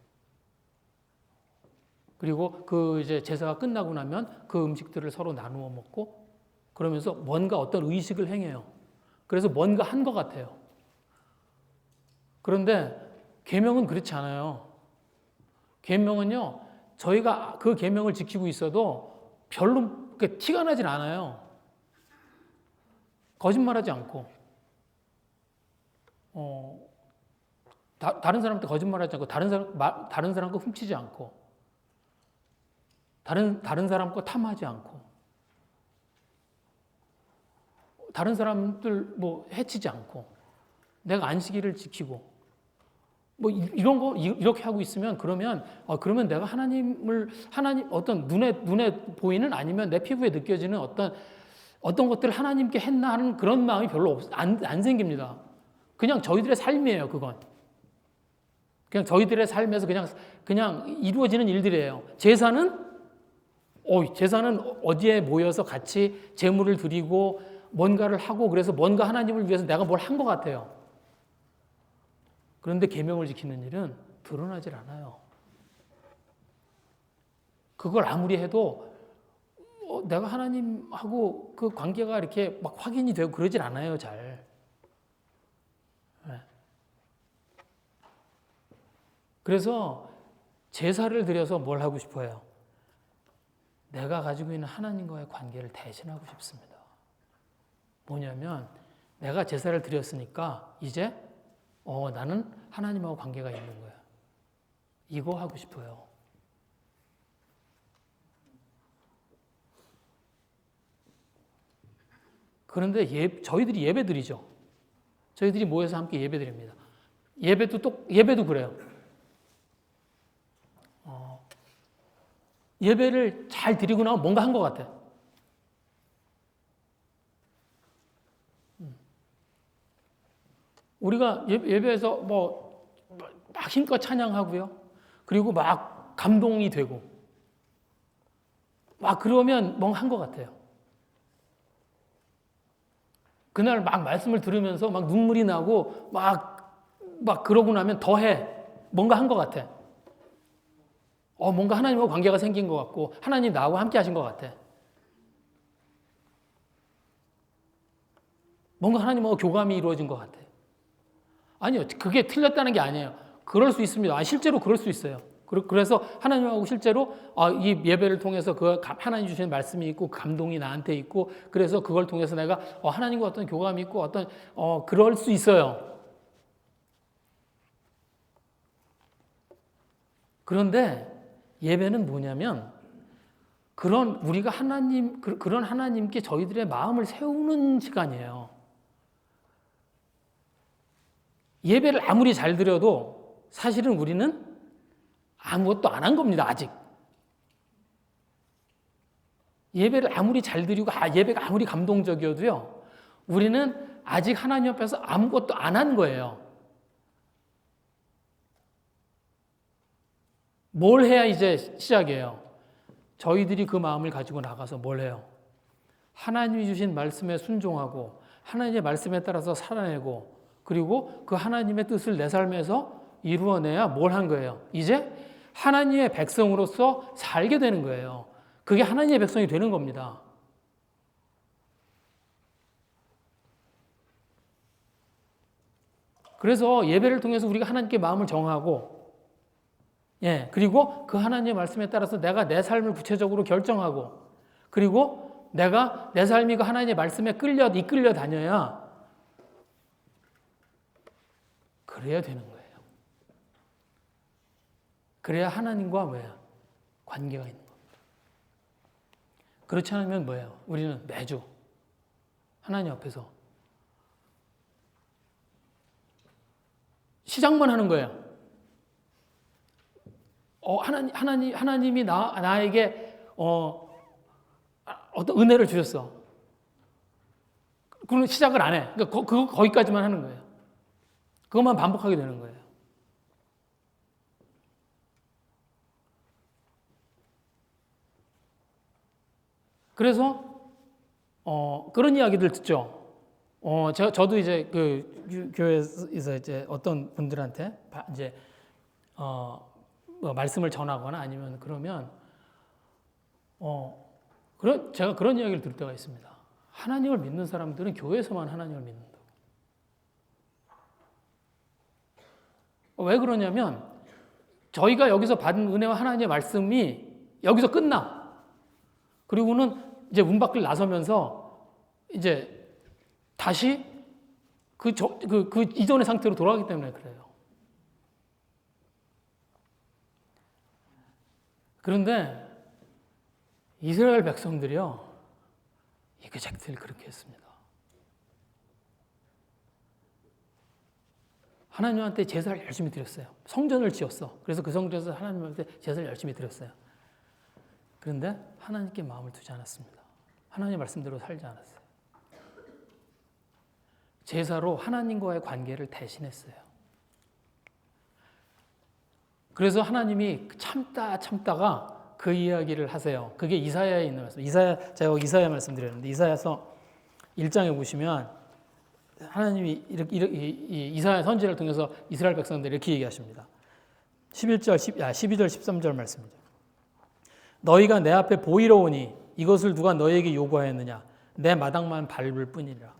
그리고 그 이제 제사가 끝나고 나면 그 음식들을 서로 나누어 먹고 그러면서 뭔가 어떤 의식을 행해요. 그래서 뭔가 한 것 같아요. 그런데 계명은 그렇지 않아요. 계명은요, 저희가 그 계명을 지키고 있어도 별로 티가 나질 않아요. 거짓말하지 않고, 다른 사람한테 거짓말하지 않고, 다른 사람 거 훔치지 않고, 다른 사람 거 탐하지 않고, 다른 사람들 뭐 해치지 않고, 내가 안식일을 지키고, 뭐 이런 거 이렇게 하고 있으면 그러면 내가 하나님 어떤 눈에 보이는 아니면 내 피부에 느껴지는 어떤 것들을 하나님께 했나 하는 그런 마음이 별로 안 생깁니다. 그냥 저희들의 삶이에요, 그건. 그냥 저희들의 삶에서 그냥 이루어지는 일들이에요. 제사는 어디에 모여서 같이 제물을 드리고 뭔가를 하고 그래서 뭔가 하나님을 위해서 내가 뭘 한 것 같아요. 그런데 계명을 지키는 일은 드러나질 않아요. 그걸 아무리 해도 내가 하나님하고 그 관계가 이렇게 막 확인이 되고 그러질 않아요, 잘. 네. 그래서 제사를 드려서 뭘 하고 싶어요? 내가 가지고 있는 하나님과의 관계를 대신하고 싶습니다. 뭐냐면 내가 제사를 드렸으니까 이제 나는 하나님하고 관계가 있는 거야. 이거 하고 싶어요. 그런데 저희들이 예배드리죠. 저희들이 모여서 함께 예배드립니다. 예배도 그래요. 예배를 잘 드리고 나면 뭔가 한 것 같아. 우리가 예배에서 막 힘껏 찬양하고요. 그리고 막 감동이 되고. 막 그러면 뭔가 한 것 같아요. 그날 막 말씀을 들으면서 막 눈물이 나고 막 그러고 나면 더 해. 뭔가 한 것 같아. 뭔가 하나님과 관계가 생긴 것 같고 하나님 나하고 함께 하신 것 같아. 뭔가 하나님하고 교감이 이루어진 것 같아. 아니요. 그게 틀렸다는 게 아니에요. 그럴 수 있습니다. 실제로 그럴 수 있어요. 그래서 하나님하고 실제로 이 예배를 통해서 그 하나님 주시는 말씀이 있고 감동이 나한테 있고 그래서 그걸 통해서 내가 하나님과 어떤 교감이 있고 그럴 수 있어요. 그런데 예배는 뭐냐면 우리가 그런 하나님께 저희들의 마음을 세우는 시간이에요. 예배를 아무리 잘 드려도 사실은 우리는 아무것도 안 한 겁니다, 아직. 예배를 아무리 잘 드리고 예배가 아무리 감동적이어도요. 우리는 아직 하나님 앞에서 아무것도 안 한 거예요. 뭘 해야 이제 시작이에요? 저희들이 그 마음을 가지고 나가서 뭘 해요? 하나님이 주신 말씀에 순종하고 하나님의 말씀에 따라서 살아내고 그리고 그 하나님의 뜻을 내 삶에서 이루어내야 뭘 한 거예요? 이제 하나님의 백성으로서 살게 되는 거예요. 그게 하나님의 백성이 되는 겁니다. 그래서 예배를 통해서 우리가 하나님께 마음을 정하고, 예, 그리고 그 하나님의 말씀에 따라서 내가 내 삶을 구체적으로 결정하고, 그리고 내가 내 삶이 그 하나님의 말씀에 이끌려 다녀야 그래야 되는 거예요. 그래야 하나님과 뭐야? 관계가 있는 겁니다. 그렇지 않으면 뭐예요? 우리는 매주 하나님 앞에서 시작만 하는 거예요. 하나님이 나에게 어떤 은혜를 주셨어. 그럼 시작을 안 해. 그러니까 거기까지만 하는 거예요. 그것만 반복하게 되는 거예요. 그래서 그런 이야기들 듣죠. 저도 이제 그 교회에서 이제 어떤 분들한테 이제 뭐 말씀을 전하거나 아니면 그러면 제가 그런 이야기를 들을 때가 있습니다. 하나님을 믿는 사람들은 교회에서만 하나님을 믿는다. 왜 그러냐면 저희가 여기서 받은 은혜와 하나님의 말씀이 여기서 끝나. 그리고는 이제 문 밖을 나서면서 이제 다시 그 이전의 상태로 돌아가기 때문에 그래요. 그런데 이스라엘 백성들이요, 그 잭들이 그렇게 했습니다. 하나님한테 제사를 열심히 드렸어요. 성전을 지었어. 그래서 그 성전에서 하나님한테 제사를 열심히 드렸어요. 그런데 하나님께 마음을 두지 않았습니다. 하나님의 말씀대로 살지 않았어요. 제사로 하나님과의 관계를 대신했어요. 그래서 하나님이 참다가 그 이야기를 하세요. 그게 이사야에 있는 말씀. 제가 이사야 말씀드렸는데 이사야서 1장에 보시면 하나님이 이사야 선지자를 통해서 이스라엘 백성들 이렇게 얘기하십니다. 12절 13절 말씀입니다. 너희가 내 앞에 보이러 오니 이것을 누가 너희에게 요구하였느냐? 내 마당만 밟을 뿐이라.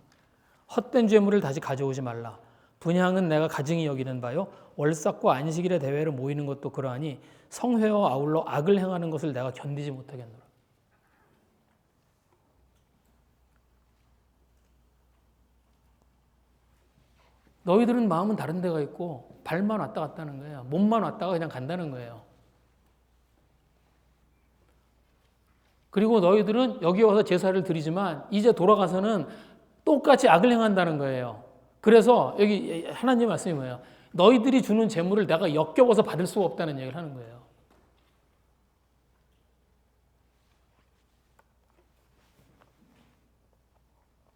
헛된 죄물을 다시 가져오지 말라. 분향은 내가 가증히 여기는 바요. 월삭과 안식일의 대회로 모이는 것도 그러하니 성회와 아울러 악을 행하는 것을 내가 견디지 못하겠노라. 너희들은 마음은 다른 데가 있고 발만 왔다 갔다 하는 거예요. 몸만 왔다가 그냥 간다는 거예요. 그리고 너희들은 여기 와서 제사를 드리지만 이제 돌아가서는 똑같이 악을 행한다는 거예요. 그래서 여기 하나님 말씀이 뭐예요? 너희들이 주는 재물을 내가 역겨워서 받을 수가 없다는 얘기를 하는 거예요.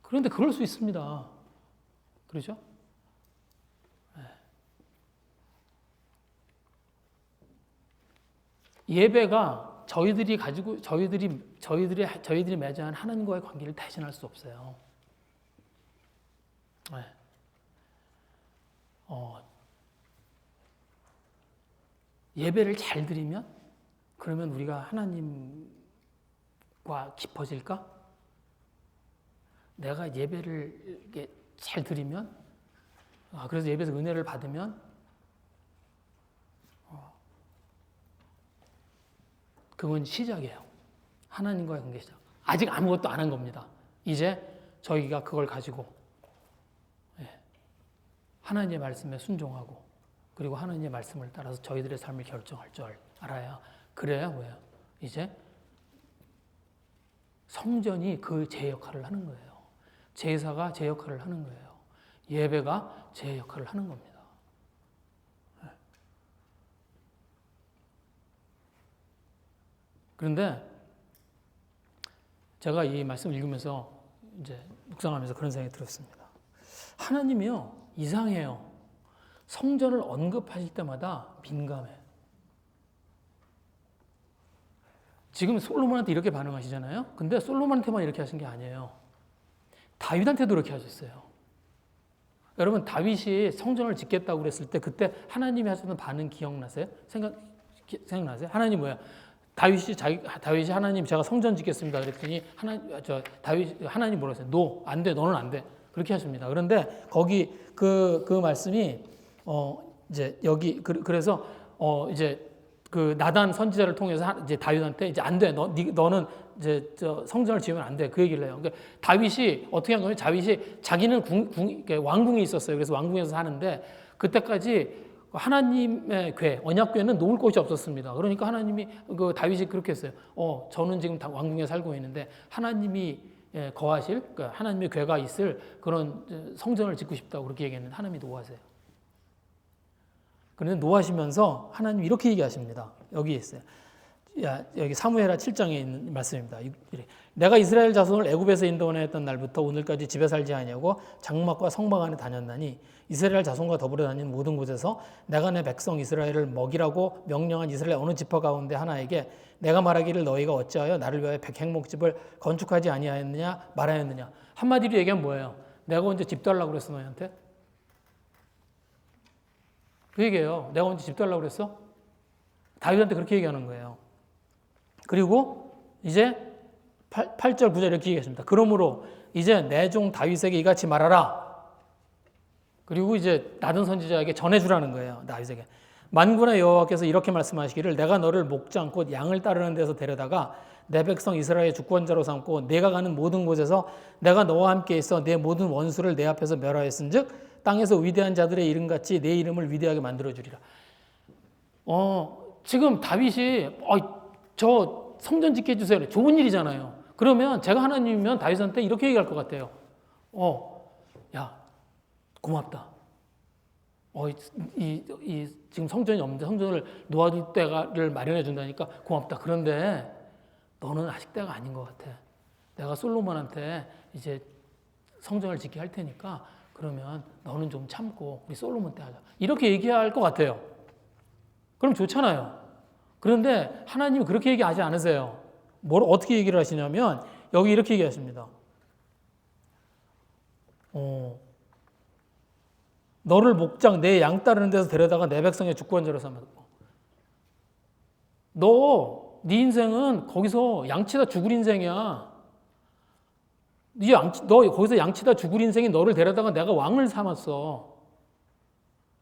그런데 그럴 수 있습니다. 그렇죠? 예배가 저희들이 맺은 하나님과의 관계를 대신할 수 없어요. 네. 예배를 잘 드리면 그러면 우리가 하나님과 깊어질까? 내가 예배를 이렇게 잘 드리면 그래서 예배에서 은혜를 받으면 그건 시작이에요. 하나님과의 관계 시작. 아직 아무것도 안 한 겁니다. 이제 저희가 그걸 가지고 하나님의 말씀에 순종하고 그리고 하나님의 말씀을 따라서 저희들의 삶을 결정할 줄 알아야 그래야 뭐예요? 이제 성전이 그 제 역할을 하는 거예요. 제사가 제 역할을 하는 거예요. 예배가 제 역할을 하는 겁니다. 그런데 제가 이 말씀을 읽으면서 이제 묵상하면서 그런 생각이 들었습니다. 하나님이요, 이상해요. 성전을 언급하실 때마다 민감해. 지금 솔로몬한테 이렇게 반응하시잖아요. 근데 솔로몬한테만 이렇게 하신 게 아니에요. 다윗한테도 이렇게 하셨어요. 여러분, 다윗이 성전을 짓겠다고 그랬을 때 그때 하나님이 하셨던 반응 기억나세요? 생각나세요? 하나님 뭐야? 다윗이 하나님 제가 성전 짓겠습니다. 그랬더니 하나님 뭐라 했어요? 안 돼. 너는 안 돼. 그렇게 하십니다. 그런데 거기 그 말씀이 이제 여기 그래서 이제 그 나단 선지자를 통해서 이제 다윗한테 이제 안 돼. 너는 이제 성전을 지으면 안 돼. 그 얘기를 해요. 그러니까 다윗이 어떻게 한 거냐면 다윗이 자기는 왕궁이 있었어요. 그래서 왕궁에서 사는데 그때까지 하나님의 언약궤는 놓을 곳이 없었습니다. 그러니까 하나님이 그 다윗이 그렇게 했어요. 저는 지금 왕궁에 살고 있는데 하나님이 거하실 그러니까 하나님의 궤가 있을 그런 성전을 짓고 싶다고 그렇게 얘기했는데 하나님이 노하세요. 그런데 노하시면서 하나님 이렇게 얘기하십니다. 여기 있어요. 여기 사무엘하 7장에 있는 말씀입니다. 내가 이스라엘 자손을 애굽에서 인도하였던 날부터 오늘까지 집에 살지 아니하고 장막과 성막 안에 다녔나니 이스라엘 자손과 더불어 다니는 모든 곳에서 내가 내 백성 이스라엘을 먹이라고 명령한 이스라엘 어느 지파 가운데 하나에게 내가 말하기를 너희가 어찌하여 나를 위하여 백향목집을 건축하지 아니하였느냐 말하였느냐. 한마디로 얘기하면 뭐예요? 내가 언제 집 달라고 그랬어 너희한테? 그 얘기예요. 내가 언제 집 달라고 그랬어? 다윗한테 그렇게 얘기하는 거예요. 그리고 이제 8절 9절 이렇게 얘기했습니다. 그러므로 이제 내 종 다윗에게 이같이 말하라. 그리고 이제 나단 선지자에게 전해주라는 거예요. 다윗에게. 만군의 여호와께서 이렇게 말씀하시기를 내가 너를 목장 곧 양을 따르는 데서 데려다가 내 백성 이스라엘의 주권자로 삼고 내가 가는 모든 곳에서 내가 너와 함께 있어 내 모든 원수를 내 앞에서 멸하였은즉 땅에서 위대한 자들의 이름같이 내 이름을 위대하게 만들어주리라. 지금 다윗이 저 성전 짓게 해주세요. 좋은 일이잖아요. 그러면 제가 하나님이면 다윗한테 이렇게 얘기할 것 같아요. 야, 고맙다. 지금 성전이 없는데 성전을 놓아줄 때를 마련해 준다니까 고맙다. 그런데 너는 아직 때가 아닌 것 같아. 내가 솔로몬한테 이제 성전을 짓게 할 테니까 그러면 너는 좀 참고 우리 솔로몬 때 하자. 이렇게 얘기할 것 같아요. 그럼 좋잖아요. 그런데 하나님이 그렇게 얘기하지 않으세요. 어떻게 얘기를 하시냐면 여기 이렇게 얘기하십니다. 너를 목장 내 양 따르는 데서 데려다가 내 백성의 주권자로 삼았고 네 인생은 거기서 양치다 죽을 인생이야. 너 거기서 양치다 죽을 인생이 너를 데려다가 내가 왕을 삼았어.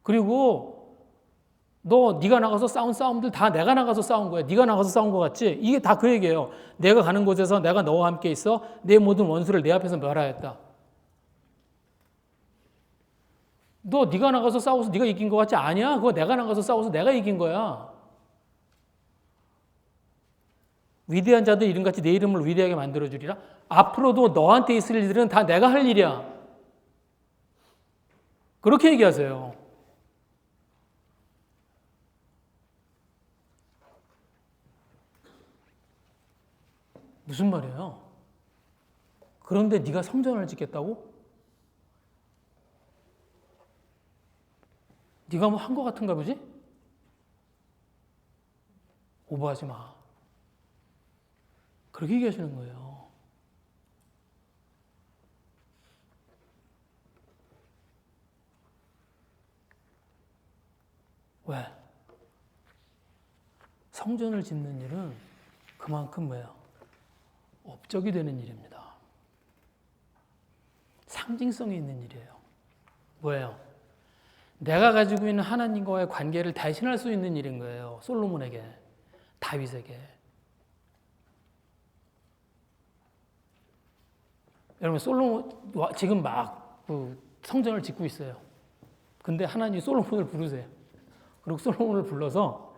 그리고 네가 나가서 싸운 싸움들 다 내가 나가서 싸운 거야. 네가 나가서 싸운 거 같지? 이게 다 그 얘기예요. 내가 가는 곳에서 내가 너와 함께 있어 내 모든 원수를 내 앞에서 멸하였다. 네가 나가서 싸워서 네가 이긴 거 같지? 아니야. 그거 내가 나가서 싸워서 내가 이긴 거야. 위대한 자들 이름같이 내 이름을 위대하게 만들어주리라. 앞으로도 너한테 있을 일들은 다 내가 할 일이야. 그렇게 얘기하세요. 무슨 말이에요? 그런데 네가 성전을 짓겠다고? 네가 뭐 한 거 같은가 보지? 오버하지 마. 그렇게 얘기하시는 거예요. 왜? 성전을 짓는 일은 그만큼 뭐예요? 업적이 되는 일입니다. 상징성이 있는 일이에요. 뭐예요? 내가 가지고 있는 하나님과의 관계를 대신할 수 있는 일인 거예요. 솔로몬에게, 다윗에게. 여러분, 솔로몬 지금 막 성전을 짓고 있어요. 근데 하나님이 솔로몬을 부르세요. 그리고 솔로몬을 불러서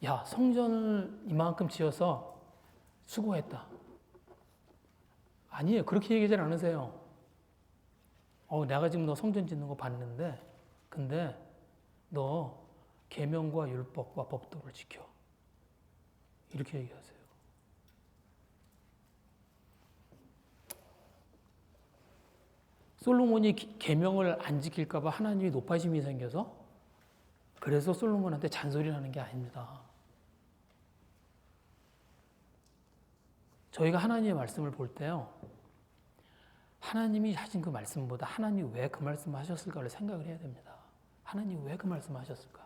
야, 성전을 이만큼 지어서 수고했다. 아니에요. 그렇게 얘기하지 않으세요. 내가 지금 너 성전 짓는 거 봤는데 근데 너 계명과 율법과 법도를 지켜. 이렇게 얘기하세요. 솔로몬이 계명을 안 지킬까 봐 하나님이 높아심이 생겨서 그래서 솔로몬한테 잔소리를 하는 게 아닙니다. 저희가 하나님의 말씀을 볼 때요. 하나님이 하신 그 말씀보다 하나님이 왜 그 말씀을 하셨을까를 생각을 해야 됩니다. 하나님이 왜 그 말씀을 하셨을까?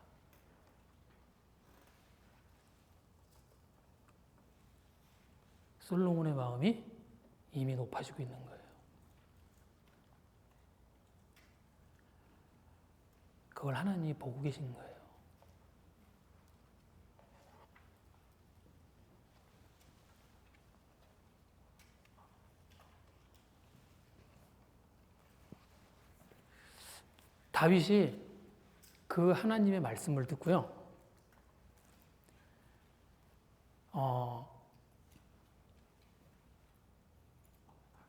솔로몬의 마음이 이미 높아지고 있는 거예요. 그걸 하나님이 보고 계신 거예요. 다윗이 그 하나님의 말씀을 듣고요.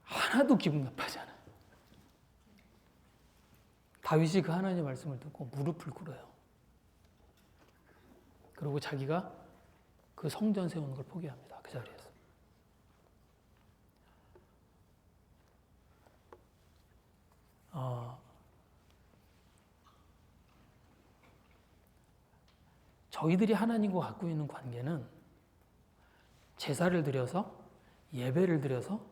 하나도 기분 나빠하지 않아요. 다윗이 그 하나님의 말씀을 듣고 무릎을 꿇어요. 그리고 자기가 그 성전 세우는 걸 포기합니다. 그 자리에서. 저희들이 하나님과 갖고 있는 관계는 제사를 드려서 예배를 드려서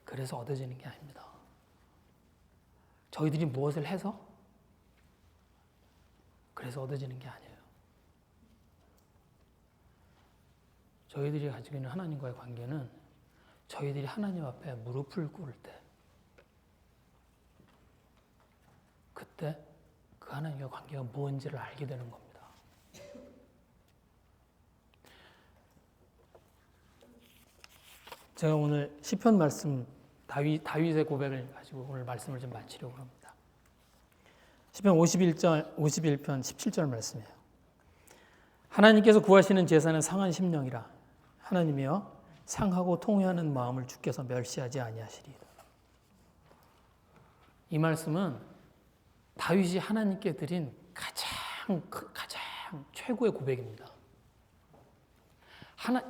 그래서 얻어지는 게 아닙니다. 저희들이 무엇을 해서 그래서 얻어지는 게 아니에요. 저희들이 가지고 있는 하나님과의 관계는 저희들이 하나님 앞에 무릎을 꿇을 때 그때 그 하나님과 관계가 뭔지를 알게 되는 겁니다. 제가 오늘 시편 말씀 다윗의 고백을 가지고 오늘 말씀을 좀 마치려고 합니다. 시편 51편 17절 말씀이에요. 하나님께서 구하시는 제사는 상한 심령이라. 하나님이여 상하고 통회하는 마음을 주께서 멸시하지 아니하시리이다. 이 말씀은 다윗이 하나님께 드린 가장 최고의 고백입니다.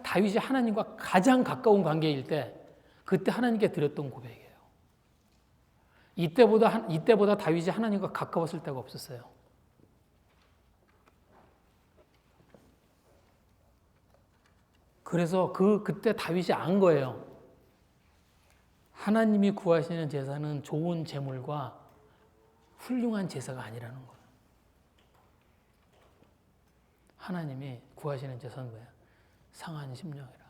다윗이 하나님과 가장 가까운 관계일 때 그때 하나님께 드렸던 고백이에요. 이때보다 다윗이 하나님과 가까웠을 때가 없었어요. 그래서 그때 다윗이 안 거예요. 하나님이 구하시는 제사는 좋은 제물과 훌륭한 제사가 아니라는 거예요. 하나님이 구하시는 제사는 뭐예요? 상한 심령이라.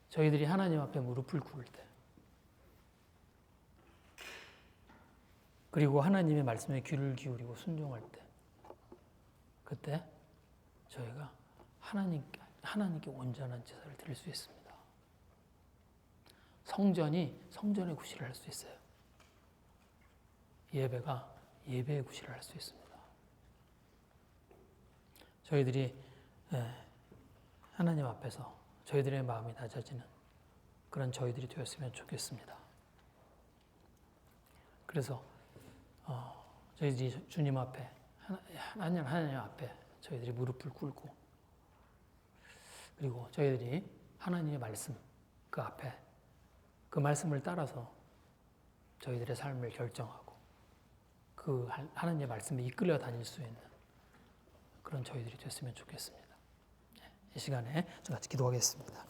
저희들이 하나님 앞에 무릎을 꿇을 때, 그리고 하나님의 말씀에 귀를 기울이고 순종할 때, 그때 저희가 하나님께 온전한 제사를 드릴 수 있습니다. 성전의 구실을 할 수 있어요. 예배가 예배의 구실을 할 수 있습니다. 저희들이 하나님 앞에서 저희들의 마음이 낮아지는 그런 저희들이 되었으면 좋겠습니다. 그래서 저희들이 주님 앞에 하나님 앞에 저희들이 무릎을 꿇고 그리고 저희들이 하나님의 말씀 그 앞에 그 말씀을 따라서 저희들의 삶을 결정하고 그 하나님의 말씀에 이끌려 다닐 수 있는 그런 저희들이 됐으면 좋겠습니다. 이 시간에 같이 기도하겠습니다.